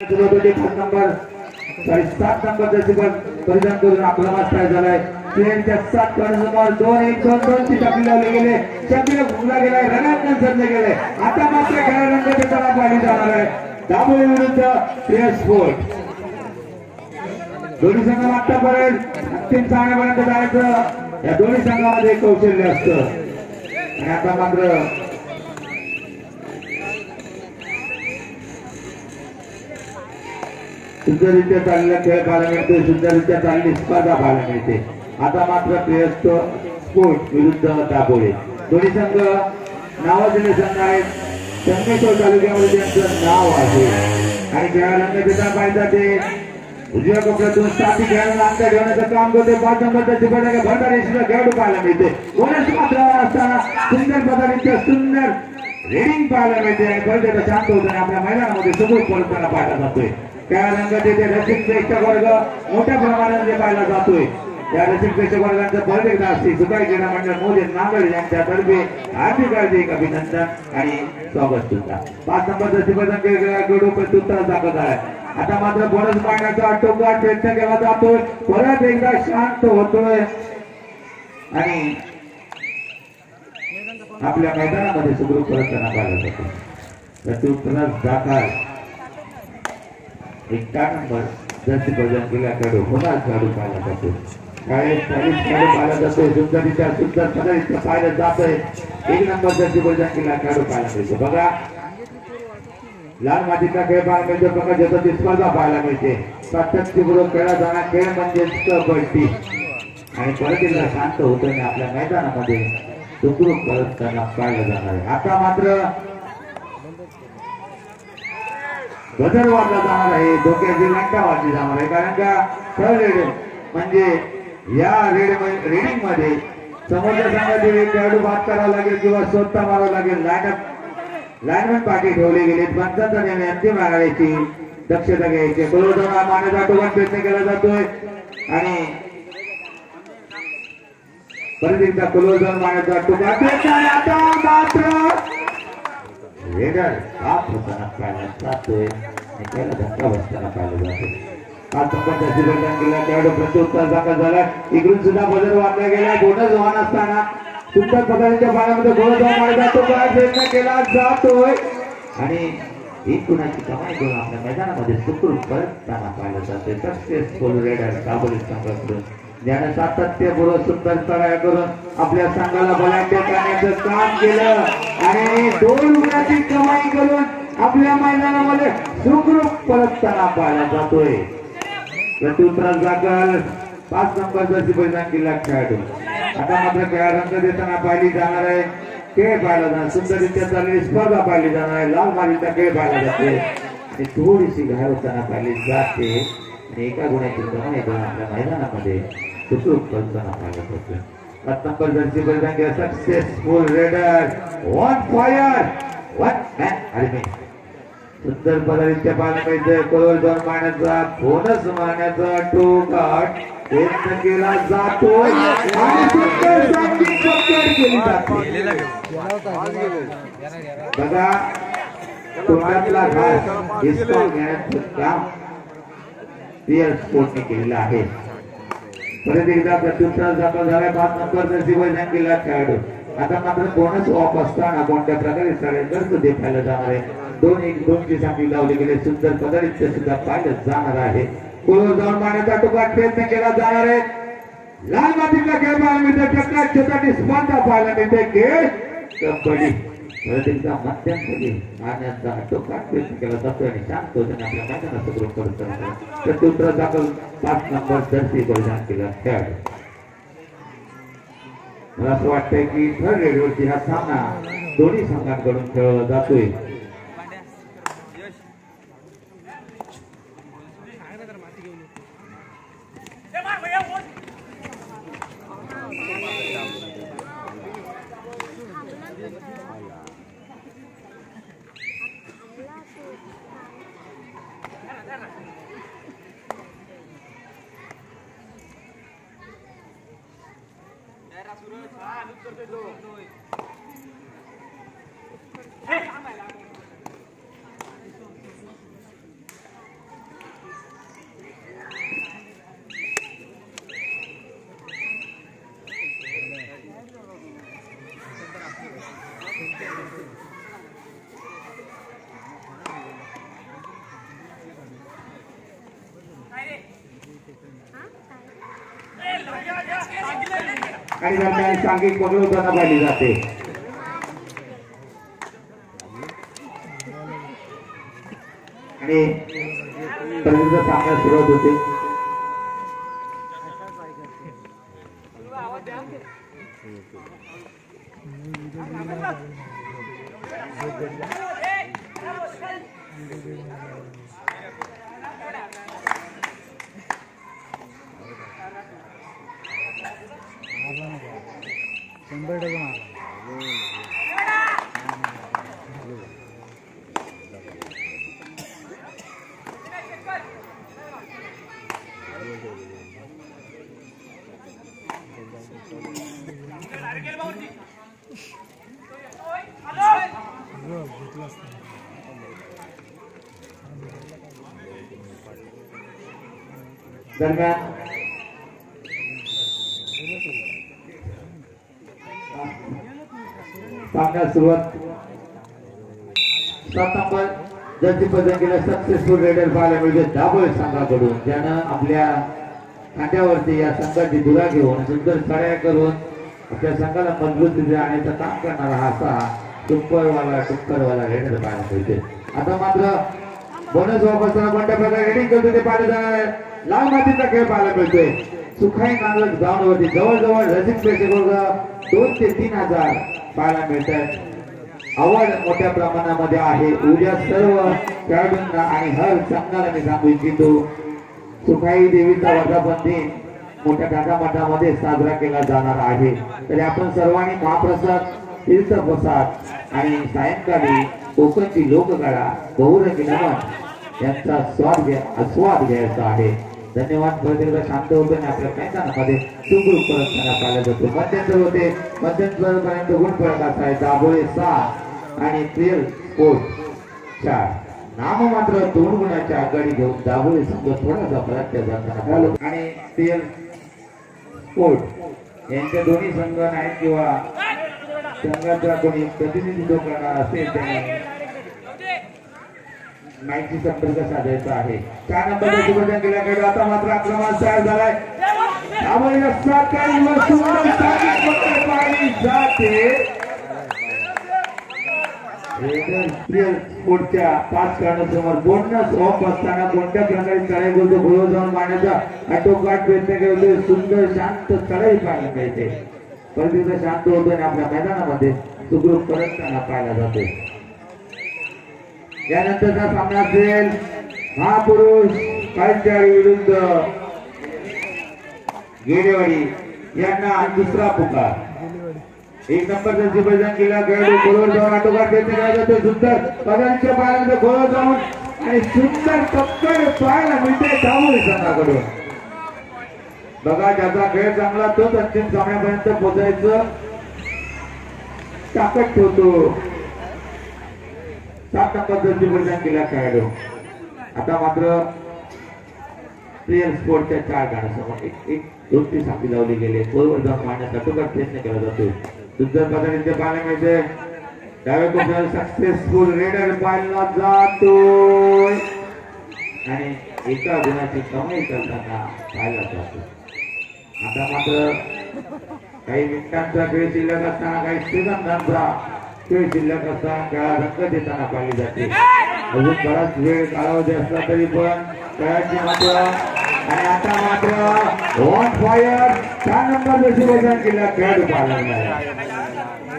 Number 7 number दशक परिधान करून आपला मास तयार झालाय. ट्रेनच्या 7 कॉर्नरसमोर 2-1-2-2 ची टाकली लावली गेले. चॅम्पियन भूला गेलाय, रणांगण सरले गेले. आता मात्र खेळा रंगाची तडा पाहिली जाणार आहे. दाबोली विरुद्ध प्रिया स्पोर्ट. दोन्ही संघ आतापर्यंत अंतिम सामन्यापर्यंत जायचं या दोन्ही संघामध्ये कौशल्य असतं. आणि आता मात्र सुंदररित्या चाललेला खेळ पाहायला मिळतोय, सुंदररित्या चाललेली स्पर्धा पाहायला मिळते. आता मात्र प्रियस्त स्पोर्ट विरुद्ध दाबोळे दोन्ही संघ नावाजलेले संघ आहेत. संगमेश्वर तालुक्यामध्ये त्यांचं नाव आहे आणि खेळाडूंना देता पाहिजे ते उजव्या कोपऱ्यातून साथी खेळाडूंना अंतर ठेवण्याचं काम करते. 5 नंबरचा चिपळूणच्या भंडारेशीला खेळाडू पाहायला मिळते. बोनस मात्र असताना सुंदर पद्धतीचं सुंदर रेडिंग पाहायला मिळते आणि परत एकदा शांत होताना आपल्या मैदानामध्ये सुबोध परतताना पाहिला जातोय. त्या रंगाचे ते रसिक प्रेक्षक वर्ग मोठ्या प्रमाणामध्ये पाहिला जातोय. या रसिक प्रेक्षक वर्गांचं परत एकदा असते सुकाई क्रीडा मंडळ मोदी नांदेड यांच्यातर्फे हार्दिक अभिनंदन आणि स्वागत सुद्धा. 5 नंबरचा चिपळूण प्रत्युत्तर दाखवत आहे. आता मात्र बोनस मारण्याचा टोकाट प्रयत्न केला जातोय. परत एकदा शांत होतोय आणि आपल्या मैदानामध्ये सुखरूप परतताना पाहिला जातो. प्रत्युत्तरास दाखल 1 नंबर जर्सी प्रदान केला खेळाडू पुन्हा खेळाडू पाहिला जातो. खेळाडू पाहिला जातोय. सुंदररित्या सुंदर पद्धतीचं पाहिलं जातोय. 1 नंबर जर्सी प्रदान केला खेळाडू पाहायला मिळतो. बघा लाल मातीचा खेळ पाहायला मिळतो. बघा जगाची स्पर्धा पाहायला मिळते. सातत्यपूर्वक खेळला जाणार खेळ म्हणजे कबड्डी आणि परत एकदा शांत होतं आणि आपल्या मैदानामध्ये सुखरूप परतताना पाहिलं जाणार आहे. आता मात्र गजर वाजला जाणार आहे. डोक्याची घंटा वाजली जाणार आहे. कारण का थर्ड रेड म्हणजे या रेडिंग मध्ये समोरच्या संघातील एक खेळाडू बाद करावा लागेल किंवा स्वतः मारावं लागेल. लाईनमॅन पाठी ठेवले गेले. पंचांचा निर्णय अंतिम राहण्याची दक्षता घ्यायची. बरोबर मारण्याचा टोकान प्रयत्न केला जातोय आणि परत एकदा क्लोजर मारण्याचा टोकान प्रयत्न. आता मात्र रेडर आप होताना पाहिला जातोय आणि त्याला धक्का बसताना पाहिलं जातोय. 5 नंबरचा चिपळूण केला खेळाडू प्रत्युत्तर दाखल झाला. इकडून सुद्धा बदल वाढला गेला. बोनस वाहन असताना सुंदर पदार्थ पाण्यामध्ये गोळ मारला जातो. प्रयत्न केला जातोय आणि ही कुणाची कमाई करून आपल्या मैदानामध्ये सुखरूप परतताना पाहिलं जातोय. सक्सेसफुल रेडर दाबोली संघाकडून ज्याने सातत्यपूर्वक सुंदर चढाया करून आपल्या संघाला बलाढ्य करण्याचं काम केलं आणि 2 गुणाची कमाई करून आपल्या मैदानामध्ये सुखरूप परतताना पाहिला जातोय. प्रत्युत्तरास दाखल 5 नंबरचा चिपळूण केला खेळाडू. आता मात्र खेळा रंग देताना पाहिली जाणार आहे. खेळ पाहिला जाणार. सुंदररित्या चाललेली स्पर्धा पाहिली जाणार आहे. लाल मातीचा खेळ पाहिला जातोय आणि थोडीशी घाय होताना पाहिली जाते आणि 1 गुणाची कमाई करून आपल्या मैदानामध्ये सुखरूप परतताना पाहिला जातोय. 5 नंबर जर्सी परिधान केला successful raider 1 fire 1 man army. सुंदर पद्धतीच्या पाहायला मिळतंय. कलोर जाऊन मारण्याचा बोनस मारण्याचा टोकाट प्रयत्न केला जातोय आणि सुंदर सामनी पकड केली जाते. बघा टोकातला घास हिसकावून घेण्याचं काम प्रिया स्पोर्टने केलेलं आहे. परत एकदा प्रत्युत्तर दाखल झालाय. 5 नंबरचा चिपळूण केला खेळाडू. आता मात्र बोनस ऑफ असताना कोणत्या प्रकारे सगळ्यांकडे देखायला जाणार आहे. 2-1-2 ची साखळी लावली गेली. सुंदर पद्धतीचं सुद्धा पाहिलं जाणार आहे. कोलोर जाऊन मारण्याचा टोकाट प्रयत्न केला जाणार आहे. लाल मातीचा खेळ पाहायला मिळते. प्रकाश छोटाची स्पर्धा पाहायला मिळते. खेळ कबड्डी परत एकदा मध्यंतरी मारण्याचा टोकाट प्रयत्न केला जातो आणि शांत होताना आपल्या मैदानाचं ग्रुप करत प्रत्युत्तर दाखल 5 नंबर जर्सी परिधान केला खेळाडू. मला असं वाटतंय की थर्ड रेडवरती हा सामना दोन्ही संघांकडून खेळवला जातोय. आणि दरम्यान सांघिक पकडवताना पाहिली जाते. आणि पहिल्यांदा सामना सुरुवात होते. दरम्यान सामना सुरुवात 7 नंबर जर्सी पदकीला सक्सेसफुल रेडर पाहायला मिळते दाभोळे संघाकडून, ज्यानं आपल्या खांद्यावरती या संघाची धुरा घेऊन सुंदर चढाया करून आपल्या संघाला मजबूती आणण्याचं काम करणारा हा असा टुक्करवाला रेडर पाहायला मिळते. आता मात्र बोनस वापरताना कोणत्या प्रकारे रेडिंग करतो ते पाहिलं जाणार. लाल मातीचा खेळ पाहायला मिळतोय. सुखाई नांगरट ग्राउंडवरती जवळजवळ रसिक प्रेक्षक 2 ते 3 हजार पाहायला मिळतात. आवड मोठ्या प्रमाणामध्ये आहे. उद्या सर्व खेळाडूंना आणि हर संघाला मी सांगू इच्छितो, सुखाई देवीचा वर्धापन दिन मोठ्या टाकामाटामध्ये साजरा केला जाणार आहे. तरी आपण सर्वांनी महाप्रसाद, तीर्थप्रसाद आणि सायंकाळी कोकणची लोककला बहुरंगी नमन यांचा आस्वाद घ्यायचा आहे. धन्यवाद. परत एकदा शांत होते आणि आपल्या मैदानामध्ये सुखरूप परत पाहिला जातो. मध्यंतर होते. मध्यंतरपर्यंत गुण फरक असाय. दाभोळे 6 आणि प्रियल स्पोर्ट 4. नाम मात्र 2 गुणाच्या आघाडी घेऊन दाभोळे संघ थोडासा पराजय जाताना आणि प्रियल स्पोर्ट यांचे दोन्ही संघ आहेत किंवा संघाचा कोणी प्रतिनिधित्व करणार असेल त्याने माहिती संपर्क साधायचा आहे. 4 नंबरचा सुबोधन केल्याकडे आता मात्र आक्रमण तयार झालाय. दाभोळेला 7 काही सुंदर साधी पकड पाहिली जाते. प्रियल स्पोर्टच्या 5 खेळाडूंसमोर बोनस ऑफ असताना कोणत्या प्रकारे चढाई करतो गोल जाऊन मारण्याचा आटोकाट प्रयत्न करतोय. सुंदर शांत चढाई पाहायला मिळते. परत शांत होतो आणि आपल्या मैदानामध्ये सुखरूप परतताना पाहायला जाते. यानंतरचा सामना असेल महापुरुष काळचाळी विरुद्ध गेडेवाडी यांना दुसरा पुकार. 1 नंबरचा सुबोधन केला. खेळाडू गोलवर जाऊन आटोकाट प्रयत्न केला जातो. सुंदर पदांच्या पायामध्ये गोलवर जाऊन आणि सुंदर पकड पाहायला मिळते दाभोळे संघाकडून. बघा, ज्याचा खेळ चांगला तोच अंतिम सामन्यापर्यंत पोहोचायचं ताकद ठेवतो. 7 नंबरचा सुबोधन केला खेळाडू. आता मात्र प्रियल स्पोर्टच्या 4 गाड्यांसमोर एक दोस्ती साखळी लावली गेली. गोलवर जाऊन मारण्याचा आटोकाट प्रयत्न केला जातो. सुंदर पद्धतीने पाहायला मिळते. डाव्या कोपऱ्याला सक्सेसफुल रेडर पाहिला जातोय आणि एका गुणाची कमाई करताना पाहिला जातो. आता मात्र काही मिनिटांचा खेळ शिल्लक असताना काही सेकंदांचा खेळ शिल्लक असताना खेळा रंग देताना पाहिली जाते. अजून बराच वेळ कालावधी असला तरी पण खेळाची मात्र आणि आता मात्र ऑन फायर 4 नंबर सुबोधन केला खेळाडू पाहायला मिळाला.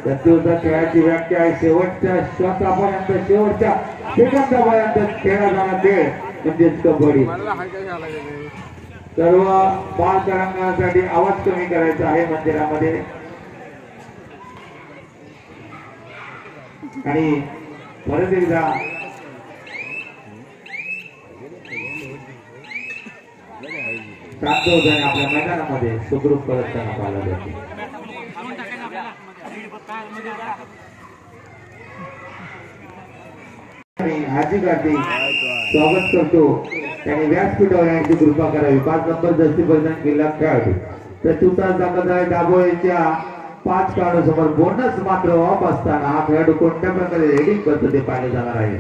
त्याच्या खेळाची व्याख्या आहे शेवटच्या श्वासापर्यंत, शेवटच्या सेकंदापर्यंत खेळला जाणारा खेळ म्हणजेच कबड्डी. सर्व बालकरांसाठी आवाज कमी करायचा आहे मंदिरामध्ये. आणि परत एकदा शांत होताना आपल्या मैदानामध्ये सुखरूप परतताना पाहायला जाते. हाजी गाठी स्वागत करतो. त्याने व्यासपीठावर येण्याची कृपा करावी. 5 नंबर जर्सी परिधान केला खेळाडू. तर तुतास दाखल आहे दाभोळेच्या 5 खेळाडूंसमोर बोनस मात्र ऑफ असताना हा खेळाडू कोणत्या प्रकारे रेडिंग करतो ते पाहिले जाणार आहे.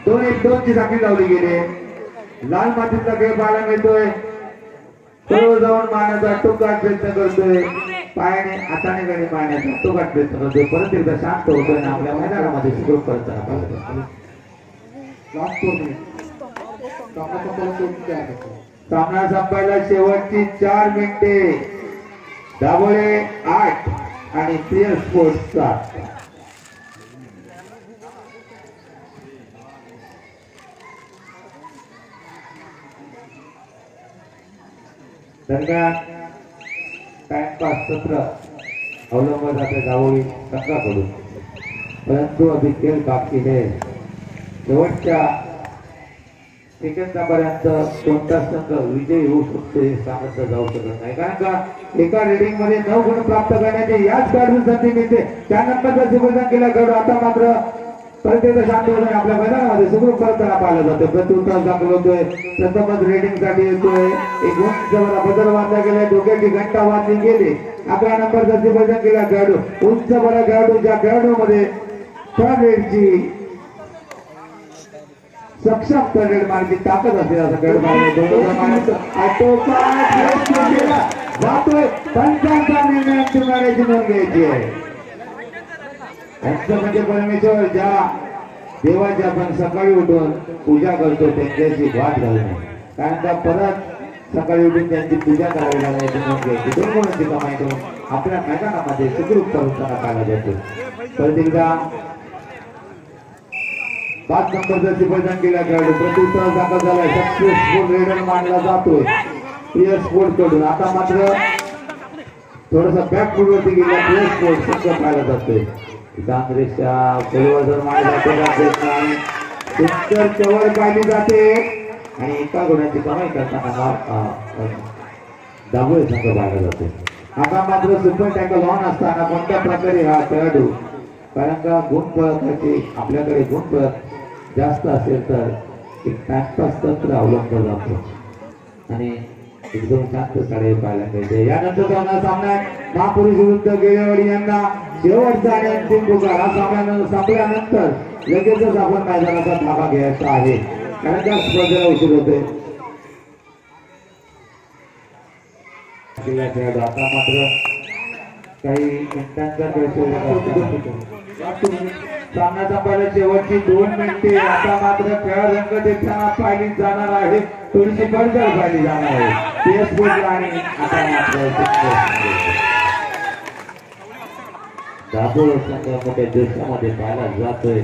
2-1-2 ची साखळी लावली गेली. लाल मातीचा खेळ पाहायला मिळतोय. सर्व जाऊन मारण्याचा टोकाट प्रयत्न करतोय. पायाने हाताने गडी पाण्याचा तो प्रयत्न करतोय परत एकदा शांत होतोय आणि आपल्या मैदानामध्ये सुखरूप करताना पाहिलं सामना संपायला शेवटची 4 मिनिटे दाभोळे 8 आणि प्रिय स्पोर्ट्स 7 दरम्यान टाइमपास सत्र अवलंबन जाते दाभोळी संघाकडून परंतु अभी खेळ बाकी है शेवटच्या सेकंदापर्यंत कोणता संघ विजयी होऊ शकतो हे सांगितलं जाऊ शकत नाही कारण का एका रेडिंग मध्ये 9 गुण प्राप्त करण्याची याच खेळाडू संधी मिळते त्यानंतर सुबोधन केला खेळाडू आता मात्र परत एकदा शांत होऊन आपल्या मैदानामध्ये सुखरूप करताना पाहिलं जातं प्रत्युत्तर दाखल होतोय प्रथमच रेडिंग साठी येतोय एक उंच बदल बांधला गेलाय डोक्याची घंटा वाजली गेली 11 नंबरचा सुबोधन केला खेळाडू उंच बरा खेळाडू ज्या खेळाडू मध्ये थर्ड रेडची सक्षम थर्ड मार्गी ताकद असते असं खेळाडू जातोय पंचांचा निर्णय अंतिम गाड्याची नोंद घ्यायची आहे म्हणजे परमेश्वर ज्या देवाची आपण सकाळी उठून पूजा करतो त्यांच्याशी वाद घालू नये कारण का परत सकाळी उठून त्यांची पूजा करावी लागण्याची नोंद घ्यायची 2 गुणांची कमाई करून आपल्या मैदानामध्ये सुखरूप करताना पाहिला जातो परत एकदा 5 नंबरचा सिफायदान केला खेळाडू प्रत्युत्तर दाखल झालाय सक्सेसफुल रेडर मानला जातोय प्रिय स्पोर्ट कडून आता मात्र थोडासा बॅक फुटवरती गेला प्रिय स्पोर्ट संघ पाहिला जातोय काँग्रेसच्या फुलवर मारला जाते सुंदर चवळ पाहिली जाते आणि एका गुणाची कमाई करताना दाभोळे संघ पाहिला जातो आता मात्र सुपर टॅकल ऑन असताना कोणत्या प्रकारे हा खेळाडू कारण का गुण पळकाची आपल्याकडे गुण पळक जास्त असेल तर एक टाइमपास तंत्र अवलंबलं जातो आणि एकदम शांत साडे पाहायला मिळते यानंतर सामना महापुरुष विरुद्ध गेलेवाडी यांना शेवटचा आणि अंतिम पुकार हा सामना संपल्यानंतर लगेचच आपण मैदानाचा धाबा घ्यायचा आहे कारण त्या स्पर्धेला उशीर होते आता मात्र काही मिनिटांचा सामना संपायला शेवटची 2 मिनिटे आता मात्र खेळ रंग देताना पाहिली जाणार आहे थोडीशी बडजड पाहिली जाणार आहे आणि आता मात्र दाभोळे संघ मोठ्या देशामध्ये पाहायला जातोय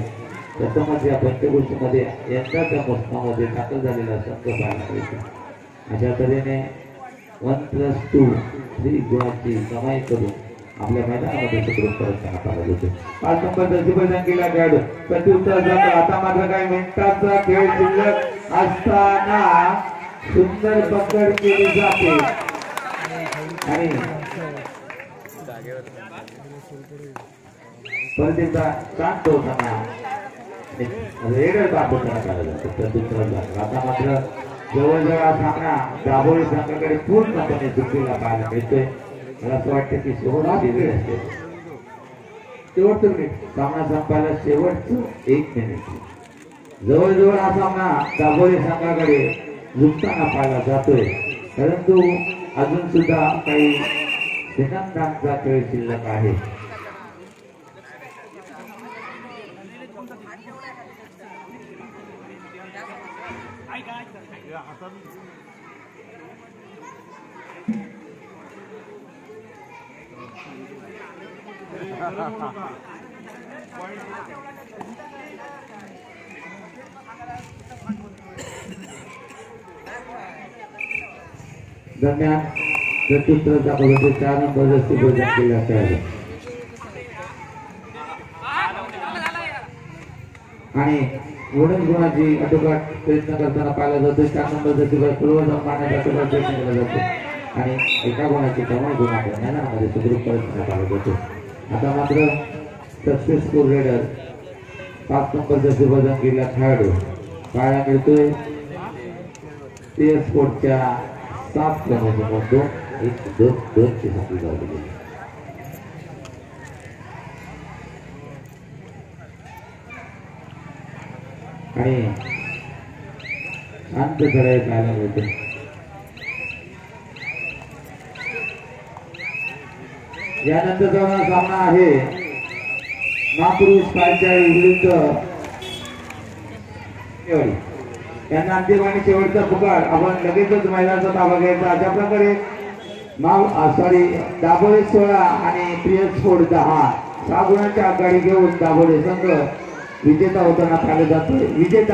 प्रथमच या पंचगोष्टीमध्ये यंदाच्या मोसमामध्ये दाखल झालेला संघ पाहायला मिळतो अशा तऱ्हेने 1+2 3 गुणांची कमाई करून आपल्या मैदानामध्ये सुखरूप करताना पाहिलं होते 5 नंबरचा सिफायदान केला खेळाडू प्रत्युत्तर जातो आता मात्र काही मिनिटांचा खेळ शिल्लक असताना सुंदर पकड केली जाते आणि परत एकदा शांत होताना रेडर दाखवताना पाहिलं जातं प्रत्युत्तर आता मात्र जवळजवळ हा सामना दाभोळे संघाकडे पूर्णपणे झुकलेला पाहायला मिळतोय मला असं वाटतं की शेवटची वेळ असते शेवटचं मिनिट सामना संपायला शेवटचं 1 मिनिट जवळजवळ हा सामना दाभोळे संघाकडे झुकताना पाहायला जातोय परंतु अजून सुद्धा काही सेकंदांचा खेळ शिल्लक आहे दरम्यान प्रत्युत्तर दाखवले 4 नंबर सिफायदान केला खेळाडू आणि वडन गुणाची अटोकाट प्रयत्न करताना पाहिला जातो 4 नंबरचा सिफायदान पूर्वजात मारण्याचा प्रयत्न केला जातो आणि एका गुणाची कमाई गुण मैदानामध्ये सुखरूप करताना पाहिला जातो आता मात्र सक्सेसफुल रेडर 5 नंबरचा सिफायदान केला खेळाडू पाहायला मिळतोय ते स्पोर्टच्या 7 क्रमांकामध्ये 1-2 ची संख्या झाली आणि शांत लढाई पाहायला मिळते यानंतरचा सामना आहे महापुरुष पालचाळी विरुद्ध त्यांना अंतिम आणि शेवटचा पुकार. आपण लगेचच मैदानाचा ताबा घ्यायचा. अशा प्रकारे दाभोळे 16 आणि प्रियस फोड 10 6 गुणांची आघाडी घेऊन दाभोळे संघ विजेता होताना पाहिलं जातोय. विजेता